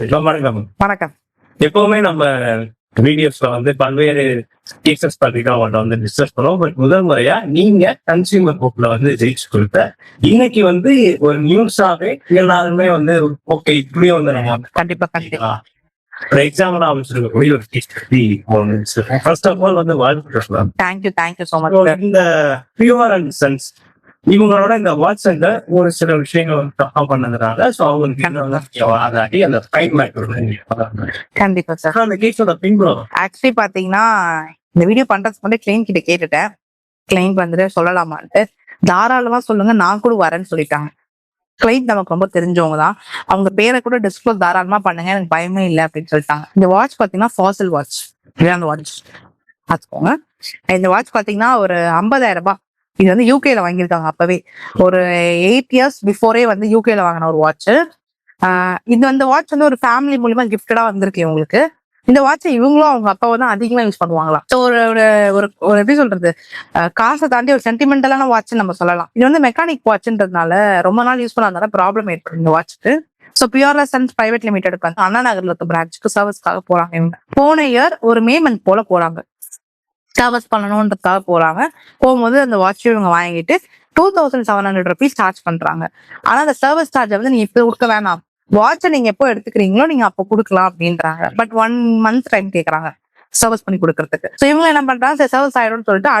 வணக்கம். வணக்கம். எப்பவுமே நம்ம வீடியோஸ்ல வந்து பல்வேறு கேசஸ் பத்தி தான் வந்து டிஸ்கஸ் பண்ணுவோம். பட் முதல் முறையா நீங்க கன்சியூமர் கோர்ட்ல வந்து ஜெயிச்சு கொடுத்த இன்னைக்கு வந்து ஒரு நியூஸாவே எல்லாருமே வந்து ஓகே இப்படியும் வந்து நம்ம கண்டிப்பா ஃபார் எக்ஸாம்பிள் அமைச்சிருக்கக்கூடிய ஒரு கேஸ் பத்தி ஃபர்ஸ்ட் ஆஃப் ஆல் வந்து வாழ்த்துக்கலாம். Thank you so much. இந்த பியூர் அண்ட் சன்ஸ் இவங்களோட இந்த வாட்ஸ்அப்ல ஒரு சில விஷயங்கள் வந்து தப்பா பண்ணதுனால சோ அவங்களுக்கு ஆதாடி அந்த ஃபைன் கண்டிப்பா சார். அந்த கேஸோட பின்புலம் ஆக்சுவலி பாத்தீங்கன்னா இந்த வீடியோ பண்றதுக்கு முன்னாடி கிளைண்ட் கிட்ட கேட்டுட்டேன். கிளைண்ட் வந்துட்டு சொல்லலாமான்ட்டு தாராளமா சொல்லுங்க, நான் கூட வரேன்னு சொல்லிட்டாங்க. கிளைண்ட் நமக்கு ரொம்ப தெரிஞ்சவங்க தான். அவங்க பேரை கூட டிஸ்க்ளோஸ் தாராளமா பண்ணுங்க, எனக்கு பயமே இல்லை அப்படின்னு சொல்லிட்டாங்க. இந்த வாட்ச் பாத்தீங்கன்னா ஃபாசில் வாட்ச். அந்த வாட்ச் பாத்துக்கோங்க. இந்த வாட்ச் பாத்தீங்கன்னா ஒரு 50,000 ரூபாய். இது வந்து யூகேல வாங்கியிருக்காங்க. அப்பவே ஒரு 8 இயர்ஸ் பிஃபோரே வந்து யூகேல வாங்கின ஒரு வாட்ச். இது அந்த வாட்ச் வந்து ஒரு ஃபேமிலி மூலியமா கிஃப்டடா வந்திருக்கு இவங்களுக்கு. இந்த வாட்சை இவங்களும் அவங்க அப்பாவை தான் அதிகமா யூஸ் பண்ணுவாங்களாம். ஸோ ஒரு ஒரு ஒரு எப்படி சொல்றது, காசை தாண்டி ஒரு சென்டிமெண்டலான வாட்ச் நம்ம சொல்லலாம். இது வந்து மெக்கானிக் வாட்ச்ன்றதுனால ரொம்ப நாள் யூஸ் பண்ணாதனால ப்ராப்ளம் ஏற்படும் இந்த வாட்ச்க்கு. ஸோ பியூர் சன்ஸ் பிரைவேட் லிமிடெடுக்கு வந்து அண்ணா நகர்ல இருக்க பிரான்ச்சுக்கு சர்வீஸ்க்காக போறாங்க. இவங்க போன இயர் ஒரு மே மந்த் போல போறாங்க, சர்வீஸ் பண்ணணும்ன்றதுக்காக போறாங்க. போகும்போது அந்த வாட்ச் இவங்க வாங்கிட்டு 2700 rupees சார்ஜ் பண்றாங்க. ஆனா அந்த சர்வீஸ் சார்ஜை வந்து நீங்க இப்ப கொடுக்க வேணாம், வாட்சை நீங்க எப்போ எடுத்துக்கிறீங்களோ நீங்க அப்போ கொடுக்கலாம் அப்படின்றாங்க. பட் 1 month டைம் கேட்கறாங்க சர்வீஸ் பண்ணி கொடுக்கறதுக்கு. ஸோ இவங்க என்ன பண்றாங்க, சர்வீஸ் ஆயிடும்னு சொல்லிட்டு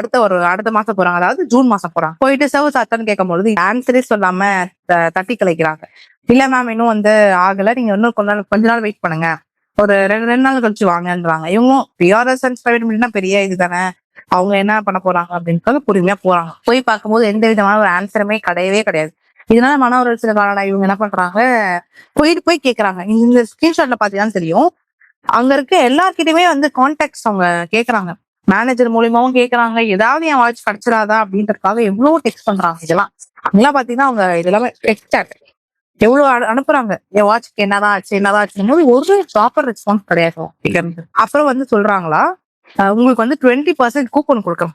அடுத்த மாசம் போறாங்க, அதாவது ஜூன் மாசம் போறாங்க. போயிட்டு சர்வீஸ் ஆச்சான்னு கேட்கும்போது ஆன்சரே சொல்லாம தட்டி கலைக்கிறாங்க. இல்ல மேம் இன்னும் வந்து ஆகல, நீங்க இன்னும் கொஞ்ச நாள் வெயிட் பண்ணுங்க, ஒரு ரெண்டு நாள் கழிச்சு வாங்கன்றாங்க. இவங்களும் பியூர் சன்ஸ் பிரைவேட் லிமிடெட்னா பெரிய இது தானே, அவங்க என்ன பண்ண போறாங்க அப்படின்னு பொறுமையா போறாங்க. போய் பார்க்கும்போது எந்த விதமான ஒரு ஆன்சருமே கிடையாது. இதனால மன உளைச்சல் காரணம் இவங்க என்ன பண்றாங்க, போய் கேட்கறாங்க. இந்த ஸ்கிரீன்ஷாட்ல பாத்தீங்கன்னா தெரியும், அங்க இருக்க எல்லார்கிட்டயுமே வந்து கான்டாக்ட்ஸ் அவங்க கேட்கறாங்க. மேனேஜர் மூலியமாவும் கேட்கறாங்க, ஏதாவது என் வாட்ச் கிடைச்சிடாதா அப்படின்றதுக்காக எவ்வளவு டெக்ஸ்ட் பண்றாங்க. இதெல்லாம் பாத்தீங்கன்னா அவங்க இதெல்லாமே டெக்ஸ்ட் எவ்வளவு அனுப்புறாங்க, என் வாட்ச்க்கு என்னதான் ஆச்சுன்னு போது ஒரு ப்ராப்பர் ரெஸ்பான்ஸ் கிடையாது. அப்புறம் வந்து சொல்றாங்களா, உங்களுக்கு வந்து 20% கூப்பன் கொடுக்குறோம்,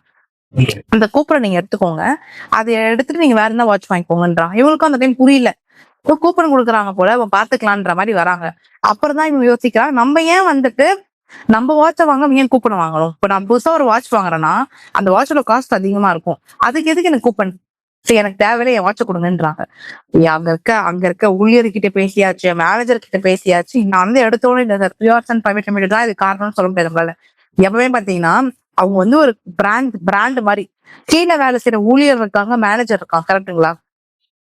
அந்த கூப்பனை நீங்க எடுத்துக்கோங்க, அதை எடுத்துட்டு நீங்க வேற என்ன வாட்ச் வாங்கிக்கோங்கன்றாங்க. இவங்களுக்கும் அந்த டைம் புரியல, கூப்பன் கொடுக்குறாங்க போல, பாத்துக்கலான்ற மாதிரி வராங்க. அப்புறம் தான் இவங்க யோசிக்கிறாங்க, நம்ம ஏன் வந்துட்டு நம்ம வாட்சை வாங்க ஏன் கூப்பன் வாங்கணும். இப்ப நான் புதுசா ஒரு வாட்ச் வாங்குறேன்னா அந்த வாட்சோட காஸ்ட் அதிகமா இருக்கும், அதுக்கு எதுக்கு எனக்கு கூப்பன், சரி எனக்கு தேவையில்லை என் வாட்சை கொடுங்கன்றாங்க. அங்க இருக்க ஊழியர்கிட்ட பேசியாச்சு, மேனேஜர் கிட்ட பேசியாச்சு. நான் வந்து எடுத்தோன்னு இந்த பியூர் அண்ட் பிரைவேட் லிமிடெட் தான் இது காரணம்னு சொல்ல முடியாது நம்மளால. எப்பவுமே பாத்தீங்கன்னா அவங்க வந்து ஒரு பிராண்ட் மாதிரி, கீழே வேலை செய்யற ஊழியர் இருக்காங்க, மேனேஜர் இருக்காங்க, கரெக்டுங்களா?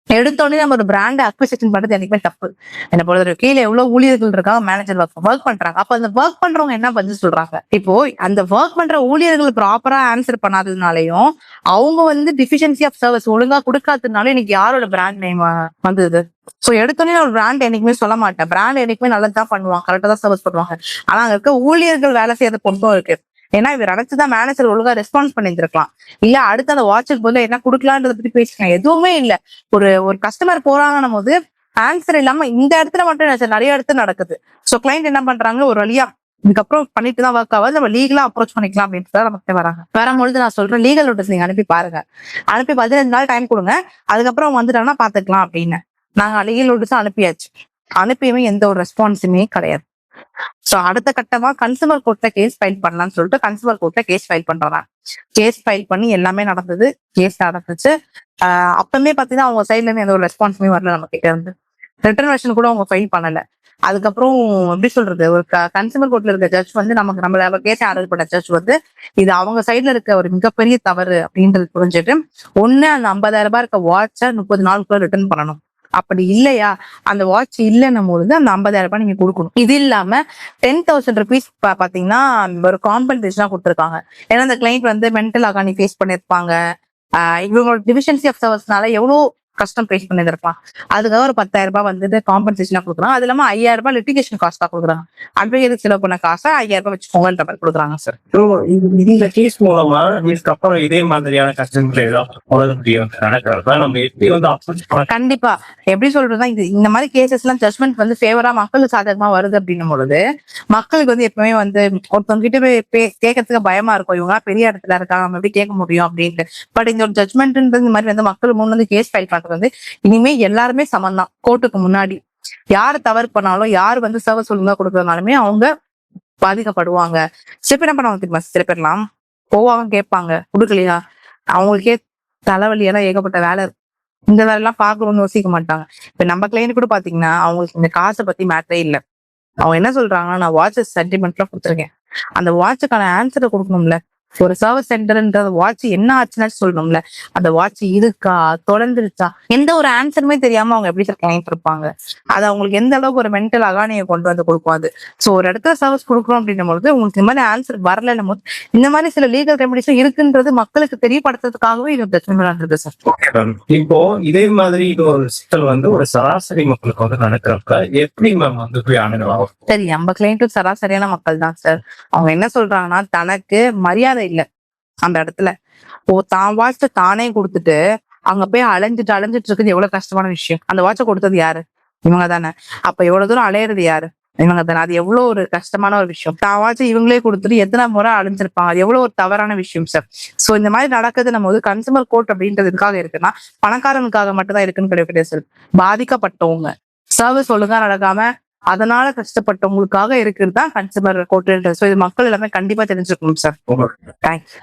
எடுத்தோடனே நம்ம ஒரு பிராண்ட் அக்விசிஷன் பண்றது எனக்குமே தப்பு. என்ன பொறுத்த கீழே எவ்வளவு ஊழியர்கள் இருக்காங்க, மேனேஜர் ஒர்க் பண்றாங்க. அப்ப அந்த ஒர்க் பண்றவங்க என்ன பதில் சொல்றாங்க, இப்போ அந்த ஒர்க் பண்ற ஊழியர்கள் ப்ராப்பரா ஆன்சர் பண்ணாததுனாலையும் அவங்க வந்து டிஃபிஷியன்சி ஆஃப் சர்வீஸ் ஒழுங்கா கொடுக்காததுனால இன்னைக்கு யாரோட பிராண்ட் நேம் வந்தது. சோ எடுத்தோடனே ஒரு பிராண்ட் என்னைக்குமே சொல்ல மாட்டேன், பிராண்ட் என்னைக்குமே நல்லதுதான் பண்ணுவாங்க, கரெக்டா தான் சர்வீஸ் பண்ணுவாங்க. ஆனா அங்க இருக்க ஊழியர்கள் வேலை செய்யறது பொறுத்தும் இருக்கு. ஏன்னா இவர் நினைச்சுதான் மேனேஜர் ஒழுங்கா ரெஸ்பான்ஸ் பண்ணிருக்கலாம், இல்ல அடுத்து அந்த வாட்சுக்கு போது என்ன கொடுக்கலான்றத பத்தி பேசிக்கலாம், எதுவுமே இல்ல. ஒரு கஸ்டமர் போறாங்கன்னும் போது ஆன்சர் இல்லாம இந்த இடத்துல மட்டும் நிறைய இடத்துல நடக்குது. சோ கிளைண்ட் என்ன பண்றாங்க, ஒரு வழியா இதுக்கப்புறம் பண்ணிட்டு தான் ஒர்க் ஆகாது, நம்ம லீகலா அப்ரோச் பண்ணிக்கலாம் அப்படின்ட்டு நமக்கு வராங்க. வரும்பொழுது நான் சொல்றேன், லீகல் நோட்டீஸ் நீங்க அனுப்பி பாருங்க, அனுப்பி 15 நாள் டைம் கொடுங்க, அதுக்கப்புறம் வந்துட்டாங்கன்னா பாத்துக்கலாம் அப்படின்னு. நாங்க லீகல் நோட்டீஸ் அனுப்பியாச்சு, அனுப்பியுமே எந்த ஒரு ரெஸ்பான்ஸுமே கிடையாது. சோ அடுத்த கட்டமா கன்சூமர் கோர்ட்ல கேஸ் ஃபைல் பண்ணலாம்னு சொல்லிட்டு கன்சூமர் கோர்ட்ல கேஸ் ஃபைல் பண்றாங்க. கேஸ் ஃபைல் பண்ணி எல்லாமே நடந்தது, கேஸ் நடந்துச்சு. அப்பவுமே பாத்தீங்கன்னா அவங்க சைட்ல இருந்து எந்த ஒரு ரெஸ்பான்ஸுமே வரல, நம்ம கிட்ட இருந்து ரிட்டர்ன் வெர்ஷன் கூட அவங்க ஃபைல் பண்ணல. அதுக்கப்புறம் எப்படி சொல்றது, ஒரு கன்சூமர் கோர்ட்ல இருக்க ஜட்ஜ் வந்து நம்ம கேஸ் ஆர்டர் பண்ண ஜட்ஜ் வந்து இது அவங்க சைட்ல இருக்க ஒரு மிகப்பெரிய தவறு அப்படின்றது புரிஞ்சுட்டு ஒண்ணு அந்த 50,000 ரூபாய் இருக்க வாட்சை 30 நாளுக்குள்ள ரிட்டர்ன் பண்ணணும், அப்படி இல்லையா அந்த வாட்ச் இல்லைன்னும் போது அந்த 50,000 ரூபாய் நீங்க கொடுக்கணும். இது இல்லாம 10,000 rupees பாத்தீங்கன்னா ஒரு காம்பன்சேஷனா கொடுத்துருக்காங்க. ஏன்னா அந்த கிளைண்ட் வந்து மென்டல் அகானி ஃபேஸ் பண்ணிருப்பாங்க, இவங்களோட டிஃபிஷியன்சி ஆஃப் சர்வீஸ்னால எவ்வளவு கஷ்டம் ஃபேஸ் பண்ணிருப்பான், அதுக்காக ஒரு 10,000 ரூபாய் வந்துட்டு காம்பன்சேஷனா கொடுக்குறாங்க. அது இல்லாம 5,000 ரூபாய் லிட்டிகேஷன் காஸ்டா கொடுக்குறாங்க, அட்வொகேட் செலவு பண்ண காசை 5,000 ரூபாய் வச்சுக்கோங்கன்ற மாதிரி கொடுக்குறாங்க சார். இந்த கேஸ் மூலமா இதுக்கப்புறம் இதே மாதிரியான கஷ்டங்கள் ஏதாவது நம்ம எப்படி வந்து கண்டிப்பா எப்படி சொல்றதுன்னா, இந்த மாதிரி கேசஸ் எல்லாம் ஜட்மெண்ட் வந்து ஃபேவரா மக்களுக்கு சாதகமா வருது அப்படின்னும் பொழுது மக்களுக்கு வந்து எப்பவுமே வந்து ஒருத்தவங்க கிட்ட போய் கேட்கறதுக்கு பயமா இருக்கும், இவங்க பெரிய இடத்துல இருக்காங்க நம்ம எப்படி கேட்க முடியும் அப்படின்ட்டு. பட் இந்த ஒரு ஜட்மெண்ட்ன்றது இந்த மாதிரி வந்து மக்கள் முன் வந்து கேஸ் ஃபைல் பண்றது வந்து இனிமே எல்லாருமே சமம் தான் கோர்ட்டுக்கு முன்னாடி. யாரு தவறு பண்ணாலும், யாரு வந்து சர்வீஸ் ஒழுங்கா கொடுக்கறதுனாலுமே அவங்க பாதிக்கப்படுவாங்க. சில பேர் என்ன பண்ணுவாங்க தெரியுமா? சில பேர்லாம் போவாங்க, கேட்பாங்க, கொடுக்கலையா அவங்களுக்கே தலைவலி எல்லாம் ஏகப்பட்ட வேலை இருக்கும். இந்த வேலை எல்லாம் பாக்கணும்னு யோசிக்க மாட்டாங்க. இப்ப நம்ம கிளைண்ட் கூட பாத்தீங்கன்னா அவங்களுக்கு இந்த காசை பத்தி மேட்டரே இல்ல. அவங்க என்ன சொல்றாங்கன்னா, நான் வாட்ச் சென்டிமெண்ட்ல கொடுத்துருக்கேன், அந்த வாட்சுக்கான ஆன்சரை கொடுக்கணும்ல. ஒரு சர்வீஸ் சென்டர்ன்ற வாட்ச் என்ன ஆச்சுன்னா சொல்லணும்ல. அந்த வாட்ச் இருக்கா, தொலைஞ்சிருச்சா, எந்த ஒரு ஆன்சருமே தெரியாம அவங்க எப்படி சார் கிளைண்ட் இருப்பாங்க? அது அவங்களுக்கு எந்த அளவுக்கு ஒரு மென்டல் அகானியை கொண்டு வந்து கொடுக்கும் அது. சோ ஒரு இடத்துல சர்வீஸ் கொடுக்குறோம் அப்படின்னும் போது உங்களுக்கு இந்த மாதிரி ஆன்சர் வரலன்னும் போது இந்த மாதிரி சில லீகல் ரெமடிஸும் இருக்குன்றது மக்களுக்கு தெரியப்படுத்துறதுக்காகவே இது பிரச்சனை நடந்தது சார். இப்போ இதே மாதிரி இது ஒரு சிக்கல் வந்து ஒரு சராசரி மக்களுக்கு வந்து நடக்கிறப்ப எப்படி மேம் வந்து போய் அணுகலாம்? சரி, நம்ம கிளைண்ட்டும் சராசரியான மக்கள் தான் சார். அவங்க என்ன சொல்றாங்கன்னா, தனக்கு மரியாதை இல்ல அந்த இடத்துல. தான் வாட்ச தானே கொடுத்துட்டு அங்க போய் அலைஞ்சிட்டு இருக்குது எவ்வளவு கஷ்டமான விஷயம். அந்த வாட்ச கொடுத்தது யாரு? இவங்க தானே. அப்ப எவ்வளவு தூரம் அலையிறது யாரு? இவங்க தானே. அது எவ்வளவு ஒரு கஷ்டமான ஒரு விஷயம். தான் வாட்ச இவங்களே கொடுத்துட்டு எத்தனை முறை அலைஞ்சிருப்பாங்க. அது எவ்வளவு ஒரு தவறான விஷயம் சார். சோ இந்த மாதிரி நடக்குது நம்ம வந்து கன்சூமர் கோர்ட் அப்படின்றது எதுக்காக இருக்குன்னா, பணக்காரனுக்காக மட்டும்தான் இருக்குன்னு கிடையாது சார். பாதிக்கப்பட்டவங்க சர்வீஸ் ஒழுங்கா நடக்காம அதனால கஷ்டப்பட்டவங்களுக்காக இருக்கிறது தான் கன்சூமர் கோர்ட். சோ இது மக்கள் எல்லாமே கண்டிப்பா தெரிஞ்சுக்கணும் சார். தேங்க்ஸ்.